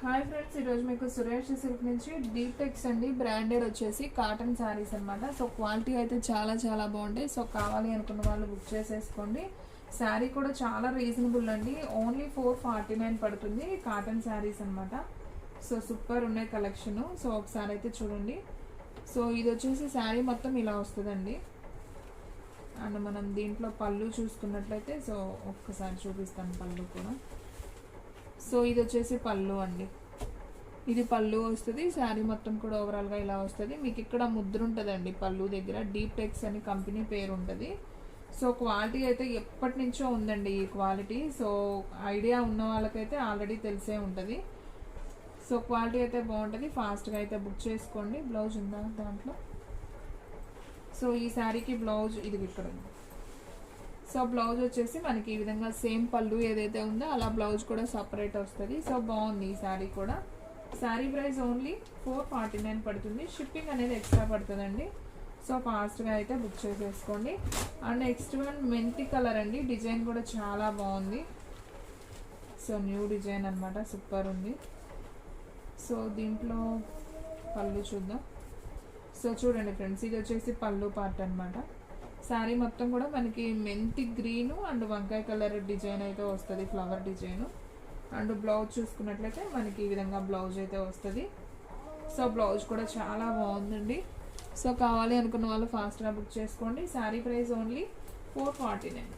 Hi friends, ఈరోజు మీకు Suresh silk నుంచి డీప్ టెక్స్ అండి. బ్రాండెడ్ వచ్చేసి కాటన్ శారీస్ అనమాట. సో క్వాలిటీ అయితే చాలా చాలా బాగుంటాయి. సో కావాలి అనుకున్న వాళ్ళు బుక్ చేసేసుకోండి. శారీ కూడా చాలా రీజనబుల్ అండి. ఓన్లీ 449 పడుతుంది. కాటన్ శారీస్ అనమాట. సో సూపర్ ఉన్నాయి కలెక్షన్. సో ఒకసారి అయితే చూడండి. సో ఇది వచ్చేసి శారీ మొత్తం ఇలా వస్తుందండి. అండ్ మనం దీంట్లో పళ్ళు చూసుకున్నట్లయితే సో ఒక్కసారి చూపిస్తాను పళ్ళు కూడా. సో ఇది వచ్చేసి పళ్ళు అండి. ఇది పళ్ళు వస్తుంది. శారీ మొత్తం కూడా ఓవరాల్గా ఇలా వస్తుంది. మీకు ఇక్కడ ముద్ర ఉంటుందండి పళ్ళు దగ్గర. డీప్ టెక్స్ అని కంపెనీ పేరు ఉంటుంది. సో క్వాలిటీ అయితే ఎప్పటి నుంచో ఉందండి ఈ క్వాలిటీ. సో ఐడియా ఉన్న వాళ్ళకైతే ఆల్రెడీ తెలిసే ఉంటుంది. సో క్వాలిటీ అయితే బాగుంటుంది. ఫాస్ట్గా అయితే బుక్ చేసుకోండి. బ్లౌజ్ ఉందా దాంట్లో? సో ఈ శారీకి బ్లౌజ్ ఇది ఇక్కడ ఉంది. సో బ్లౌజ్ వచ్చేసి మనకి ఈ విధంగా సేమ్ పళ్ళు ఏదైతే ఉందో అలా బ్లౌజ్ కూడా సపరేట్ వస్తుంది. సో బాగుంది ఈ శారీ కూడా. శారీ ప్రైస్ ఓన్లీ 449 పడుతుంది. షిప్పింగ్ అనేది ఎక్స్ట్రా పడుతుందండి. సో ఫాస్ట్గా అయితే బుక్ చేసేసుకోండి. అండ్ నెక్స్ట్ వన్ మెంతి కలర్ అండి. డిజైన్ కూడా చాలా బాగుంది. సో న్యూ డిజైన్ అనమాట. సూపర్ ఉంది. సో దీంట్లో పళ్ళు చూద్దాం. సో చూడండి ఫ్రెండ్స్, ఇది వచ్చేసి పళ్ళు పార్ట్ అనమాట. శారీ మొత్తం కూడా మనకి మెంతి గ్రీను అండ్ వంకాయ కలర్ డిజైన్ అయితే వస్తుంది, ఫ్లవర్ డిజైన్. అండ్ బ్లౌజ్ చూసుకున్నట్లయితే మనకి ఈ విధంగా బ్లౌజ్ అయితే వస్తుంది. సో బ్లౌజ్ కూడా చాలా బాగుందండి. సో కావాలి అనుకున్న వాళ్ళు ఫాస్ట్గా బుక్ చేసుకోండి. Sari price only 449.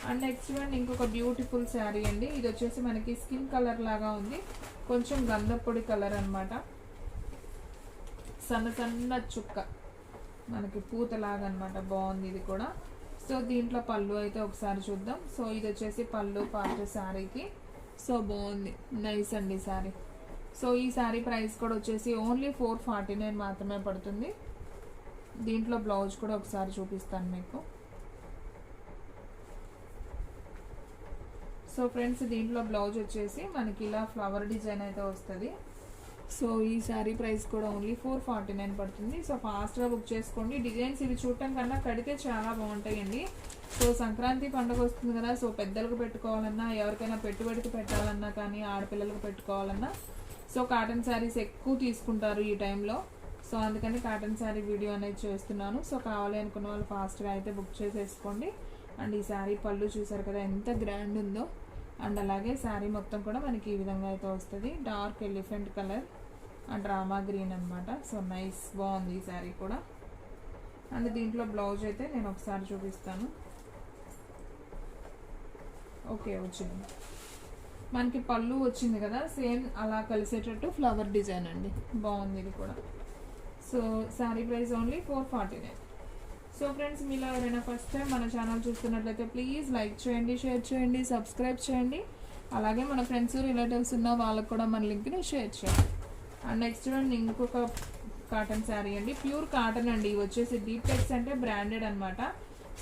And next one ఇంకొక బ్యూటిఫుల్ శారీ అండి. ఇది వచ్చేసి మనకి స్కిన్ కలర్ లాగా ఉంది. కొంచెం గంధపొడి కలర్ అనమాట. సన్న సన్న చుక్క మనకి పూతలాగా అనమాట. బాగుంది ఇది కూడా. సో దీంట్లో పళ్ళు అయితే ఒకసారి చూద్దాం. సో ఇది వచ్చేసి పళ్ళు పార్ట్ శారీకి. సో బాగుంది, నైస్ అండి శారీ. సో ఈ శారీ ప్రైస్ కూడా వచ్చేసి ఓన్లీ 449 మాత్రమే పడుతుంది. దీంట్లో బ్లౌజ్ కూడా ఒకసారి చూపిస్తాను మీకు. సో ఫ్రెండ్స్, దీంట్లో బ్లౌజ్ వచ్చేసి మనకి ఇలా ఫ్లవర్ డిజైన్ అయితే వస్తుంది. సో ఈ శారీ ప్రైస్ కూడా ఓన్లీ 449 పడుతుంది. సో ఫాస్ట్గా బుక్ చేసుకోండి. డిజైన్స్ ఇవి చూడటం కన్నా కడితే చాలా బాగుంటాయండి. సో సంక్రాంతి పండుగ వస్తుంది కదా. సో పెద్దలకు పెట్టుకోవాలన్నా, ఎవరికైనా పెట్టుబడికి పెట్టాలన్నా కానీ, ఆడపిల్లలకు పెట్టుకోవాలన్నా సో కాటన్ శారీస్ ఎక్కువ తీసుకుంటారు ఈ టైంలో. సో అందుకని కాటన్ శారీ వీడియో అనేది చేస్తున్నాను. సో కావాలి అనుకున్న వాళ్ళు ఫాస్ట్గా అయితే బుక్ చేసేసుకోండి. అండ్ ఈ శారీ పళ్ళు చూసారు కదా ఎంత గ్రాండ్ ఉందో. అండ్ అలాగే శారీ మొత్తం కూడా మనకి ఈ విధంగా అయితే వస్తుంది. Dark elephant colour and Rama green అనమాట. సో నైస్, బాగుంది ఈ శారీ కూడా. అండ్ దీంట్లో బ్లౌజ్ అయితే నేను ఒకసారి చూపిస్తాను. ఓకే, వచ్చింది మనకి పళ్ళు వచ్చింది కదా, సేమ్ అలా కలిసేటట్టు ఫ్లవర్ డిజైన్ అండి. బాగుంది ఇది కూడా. So sari price only 449. So friends, మీలో ఎవరైనా ఫస్ట్ టైం మన ఛానల్ చూస్తున్నట్లయితే ప్లీజ్ లైక్ చేయండి, షేర్ చేయండి, సబ్స్క్రైబ్ చేయండి. అలాగే మన ఫ్రెండ్స్ రిలేటివ్స్ ఉన్న వాళ్ళకు కూడా మన లింక్ని షేర్ చేయండి. అండ్ నెక్స్ట్ వన్ ఇంకొక కాటన్ శారీ అండి. ప్యూర్ కాటన్ అండి. ఇవి వచ్చేసి డీప్ టెక్స్ అంటే బ్రాండెడ్ అనమాట.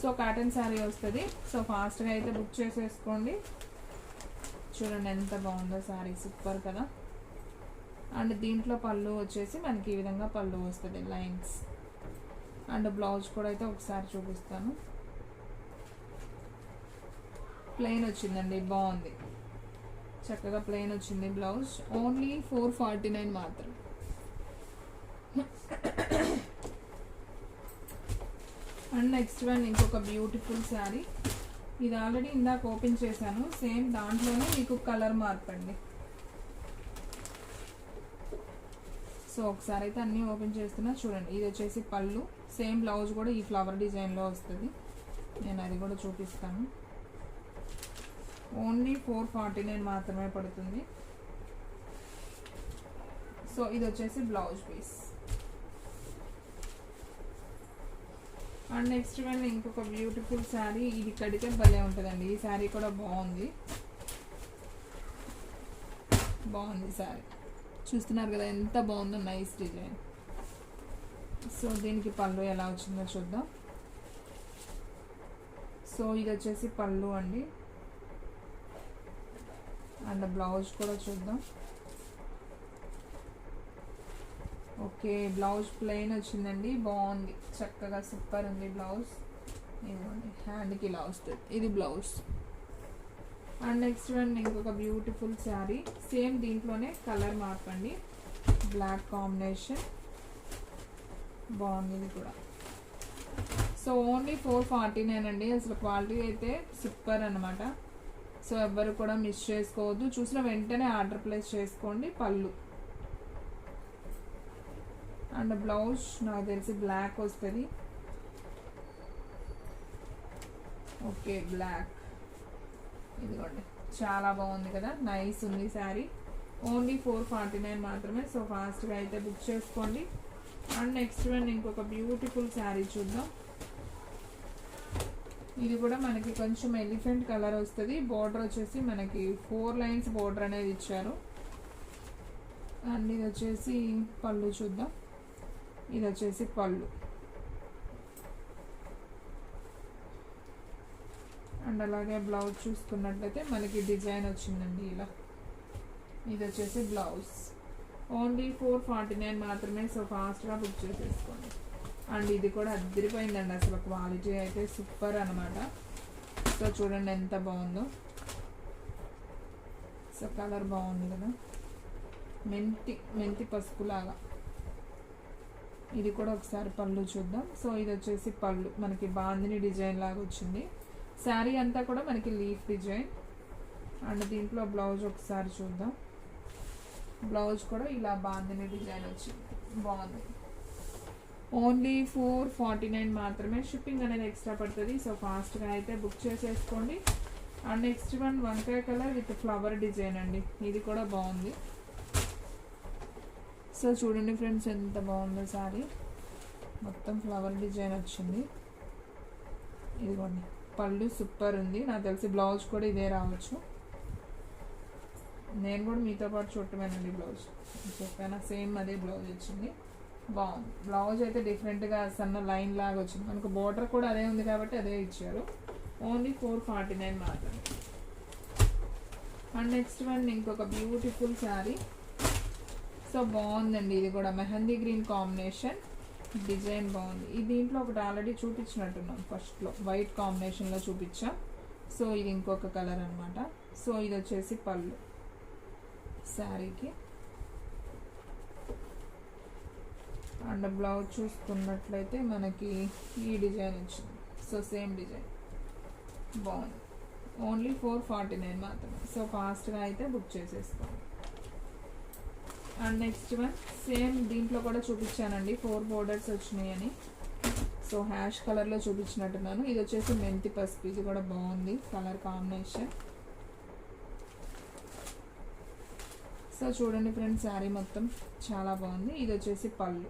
సో కాటన్ శారీ వస్తుంది. సో ఫాస్ట్గా అయితే బుక్ చేసేసుకోండి. చూడండి ఎంత బాగుందో శారీ, సూపర్ కదా. అండ్ దీంట్లో పళ్ళు వచ్చేసి మనకి ఈ విధంగా పళ్ళు వస్తుంది, లైన్స్. అండ్ బ్లౌజ్ కూడా అయితే ఒకసారి చూపిస్తాను. ప్లెయిన్ వచ్చిందండి, బాగుంది, చక్కగా ప్లెయిన్ వచ్చింది బ్లౌజ్. ఓన్లీ 449 మాత్రం. అండ్ నెక్స్ట్ వన్ ఇంకొక బ్యూటిఫుల్ శారీ. ఇది ఆల్రెడీ ఇందాక ఓపెన్ చేశాను. సేమ్ దాంట్లోనే మీకు కలర్ మార్పు అండి. సో ఒకసారి అయితే అన్నీ ఓపెన్ చేస్తున్నా చూడండి. ఇది వచ్చేసి పళ్ళు, సేమ్ బ్లౌజ్ కూడా ఈ ఫ్లవర్ డిజైన్లో వస్తుంది. నేను అది కూడా చూపిస్తాను. ఓన్లీ 449 మాత్రమే పడుతుంది. సో ఇది వచ్చేసి blouse piece. And next one ఇంకొక బ్యూటిఫుల్ శారీ. ఇది కడితే భలే ఉంటుందండి. ఈ శారీ కూడా బాగుంది, బాగుంది శారీ. చూస్తున్నారు కదా ఎంత బాగుందో, నైస్ డిజైన్. సో దీనికి పళ్ళు ఎలా వచ్చిందో చూద్దాం. సో ఇది వచ్చేసి పళ్ళు అండి. అండ్ బ్లౌజ్ కూడా చూద్దాం. ఓకే, బ్లౌజ్ ప్లెయిన్ వచ్చిందండి, బాగుంది, చక్కగా సూపర్ ఉంది బ్లౌజ్. ఇదిగోండి హ్యాండ్కి ఇలా వస్తుంది. ఇది బ్లౌజ్. అండ్ నెక్స్ట్ వన్ ఇంకొక బ్యూటిఫుల్ శారీ, సేమ్ దీంట్లోనే కలర్ మార్పండి, బ్లాక్ కాంబినేషన్, బాగుంది ఇది కూడా. సో ఓన్లీ 449 అండి. అసలు క్వాలిటీ అయితే సూపర్ అనమాట. సో ఎవ్వరు కూడా మిస్ చేసుకోవద్దు, చూసిన వెంటనే ఆర్డర్ ప్లేస్ చేసుకోండి. పళ్ళు అండ్ బ్లౌజ్ నాకు తెలిసి బ్లాక్ వస్తుంది. ఓకే బ్లాక్, ఇదిగోండి చాలా బాగుంది కదా, నైస్ ఉంది శారీ. ఓన్లీ 449 మాత్రమే. సో ఫాస్ట్గా అయితే బుక్ చేసుకోండి. అండ్ నెక్స్ట్ వన్ ఇంకొక బ్యూటిఫుల్ శారీ చూద్దాం. ఇది కూడా మనకి కొంచెం ఎలిఫెంట్ కలర్ వస్తుంది. బోర్డర్ వచ్చేసి మనకి 4 లైన్స్ బోర్డర్ అనేది ఇచ్చారు. అండ్ ఇది వచ్చేసి పళ్ళు చూద్దాం. ఇది వచ్చేసి పళ్ళు అండ్ అలాగే బ్లౌజ్ చూసుకున్నట్లయితే మనకి డిజైన్ వచ్చిందండి ఇలా. ఇది వచ్చేసి బ్లౌజ్. ఓన్లీ 449 మాత్రమే. సో ఫాస్ట్గా బుక్ చేసేసుకోండి. అండ్ ఇది కూడా అదిరిపోయిందండి, అసలు క్వాలిటీ అయితే సూపర్ అనమాట. సో చూడండి ఎంత బాగుందో. సో కలర్ బాగుంది కదా, మెంతి పసుపు లాగా. ఇది కూడా ఒకసారి పళ్ళు చూద్దాం. సో ఇది వచ్చేసి పళ్ళు, మనకి బాందిని డిజైన్ లాగా వచ్చింది. శారీ అంతా కూడా మనకి లీఫ్ డిజైన్. అండ్ దీంట్లో బ్లౌజ్ ఒకసారి చూద్దాం. బ్లౌజ్ కూడా ఇలా బాందిని డిజైన్ వచ్చింది, బాగుంది. ఓన్లీ 449 మాత్రమే. షిప్పింగ్ అనేది ఎక్స్ట్రా పడుతుంది. సో ఫాస్ట్గా అయితే బుక్ చేసేసుకోండి. అండ్ నెక్స్ట్ వన్ వంకాయ కలర్ విత్ ఫ్లవర్ డిజైన్ అండి. ఇది కూడా బాగుంది. సో చూడండి ఫ్రెండ్స్ ఎంత బాగుందో శారీ, మొత్తం ఫ్లవర్ డిజైన్ వచ్చింది. ఇదిగోండి పళ్ళు సూపర్ ఉంది. నాకు తెలిసి బ్లౌజ్ కూడా ఇదే రావచ్చు. నేను కూడా మీతో పాటు చుట్టమేనండి బ్లౌజ్ చెప్పాను, సేమ్ అదే బ్లౌజ్ వచ్చింది. బాగుంది. బ్లౌజ్ అయితే డిఫరెంట్గా సన్న లైన్ లాగా వచ్చింది. మనకు బోర్డర్ కూడా అదే ఉంది కాబట్టి అదే ఇచ్చారు. ఓన్లీ 449 మాత్రమే. అండ్ నెక్స్ట్ వన్ ఇంకొక బ్యూటిఫుల్ శారీ. సో బాగుందండి, ఇది కూడా మెహందీ గ్రీన్ కాంబినేషన్, డిజైన్ బాగుంది. ఈ దీంట్లో ఒకటి ఆల్రెడీ చూపించినట్టున్నాం, ఫస్ట్లో వైట్ కాంబినేషన్లో చూపించాం. సో ఇది ఇంకొక కలర్ అనమాట. సో ఇది వచ్చేసి పళ్ళు శారీకి. అండ్ బ్లౌజ్ చూసుకున్నట్లయితే మనకి ఈ డిజైన్ వచ్చింది. సో సేమ్ డిజైన్ బాగుంది. ఓన్లీ 449 మాత్రమే. సో ఫాస్ట్గా అయితే బుక్ చేసేసుకోండి. అండ్ నెక్స్ట్ వన్ సేమ్ దీంట్లో కూడా చూపించానండి, 4 బోర్డర్స్ వచ్చినాయి అని. సో హ్యాష్ కలర్లో చూపించినట్టున్నాను. ఇది వచ్చేసి మెంతి పసుపు, ఇది కూడా బాగుంది కలర్ కాంబినేషన్. సో చూడండి ఫ్రెండ్స్ శారీ మొత్తం చాలా బాగుంది. ఇది వచ్చేసి పళ్ళు,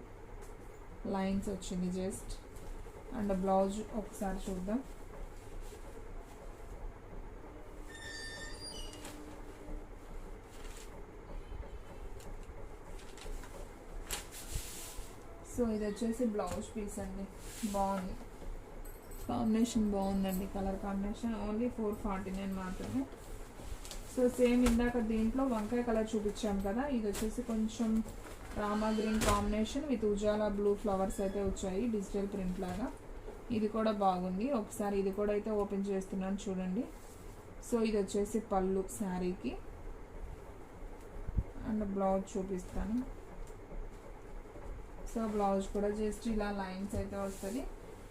లైన్స్ వచ్చింది జస్ట్. అండ్ బ్లౌజ్ ఒకసారి చూద్దాం. సో ఇది వచ్చేసి బ్లౌజ్ పీస్ అండి, బాగుంది కాంబినేషన్, బాగుందండి కలర్ కాంబినేషన్. ఓన్లీ 449 మాత్రమే. సో సేమ్ ఇందాక దీంట్లో వంకాయ కలర్ చూపించాం కదా, ఇది వచ్చేసి కొంచెం Rama green combination with Ujala blue flowers అయితే వచ్చాయి, డిజిటల్ ప్రింట్ లాగా. ఇది కూడా బాగుంది. ఒకసారి ఇది కూడా అయితే ఓపెన్ చేస్తున్నాను చూడండి. సో ఇది వచ్చేసి పళ్ళు శారీకి. అండ్ బ్లౌజ్ చూపిస్తాను. సో బ్లౌజ్ కూడా జస్ట్ ఇలా లైన్స్ అయితే వస్తుంది.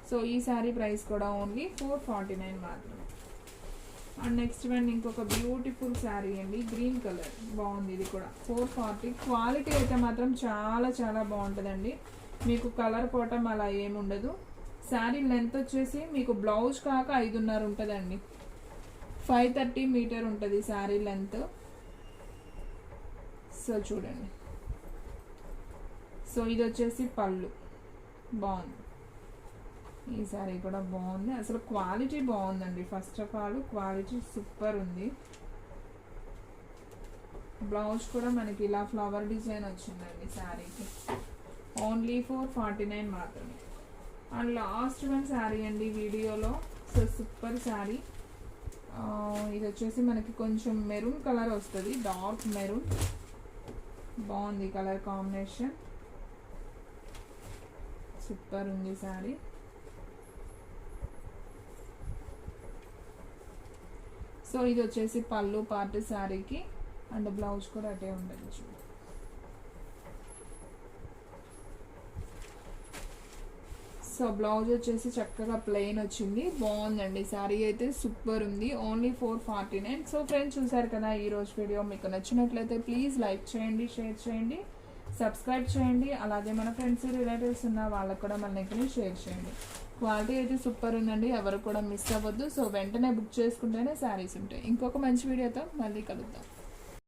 సో ఈ శారీ ప్రైస్ కూడా ఓన్లీ 449 మాత్రమే. అండ్ నెక్స్ట్ వన్ ఇంకొక బ్యూటిఫుల్ శారీ అండి, గ్రీన్ కలర్, బాగుంది. ఇది కూడా 440. క్వాలిటీ అయితే మాత్రం చాలా చాలా బాగుంటుందండి. మీకు కలర్ పోవటం అలా ఏముండదు. శారీ లెంత్ వచ్చేసి మీకు బ్లౌజ్ కాక 5.5 ఉంటుందండి. 530 మీటర్ ఉంటుంది శారీ లెంత్. సో చూడండి. సో ఇది వచ్చేసి పళ్ళు, బాగుంది. ఈ శారీ కూడా బాగుంది. అసలు క్వాలిటీ బాగుందండి. First of all quality super ఉంది. బ్లౌజ్ కూడా మనకి ఇలా ఫ్లవర్ డిజైన్ వచ్చిందండి శారీకి. ఓన్లీ 449 మాత్రమే. అండ్ లాస్ట్ వన్ శారీ అండి వీడియోలో. So super sari. ఇది వచ్చేసి మనకి కొంచెం మెరూన్ కలర్ వస్తుంది, డార్క్ మెరూన్, బాగుంది కలర్ కాంబినేషన్, సూపర్ ఉంది శారీ. సో ఇది వచ్చేసి పళ్ళు పార్ట్ శారీకి, అండ్ బ్లౌజ్ కూడా అటే ఉండదు చూడండి. సో బ్లౌజ్ వచ్చేసి చక్కగా ప్లెయిన్ వచ్చింది, బాగుందండి. శారీ అయితే సూపర్ ఉంది. ఓన్లీ 449. సో ఫ్రెండ్స్ చూసారు కదా ఈరోజు వీడియో. మీకు నచ్చినట్లయితే ప్లీజ్ లైక్ చేయండి, షేర్ చేయండి, సబ్స్క్రైబ్ చేయండి. అలాగే మన ఫ్రెండ్స్ రిలేటివ్స్ ఉన్న వాళ్ళకు కూడా మన దగ్గర షేర్ చేయండి. క్వాలిటీ అయితే సూపర్ ఉందండి, ఎవరు కూడా మిస్ అవ్వద్దు. సో వెంటనే బుక్ చేసుకుంటేనే శారీస్ ఉంటాయి. ఇంకొక మంచి వీడియోతో మళ్ళీ కలుద్దాం.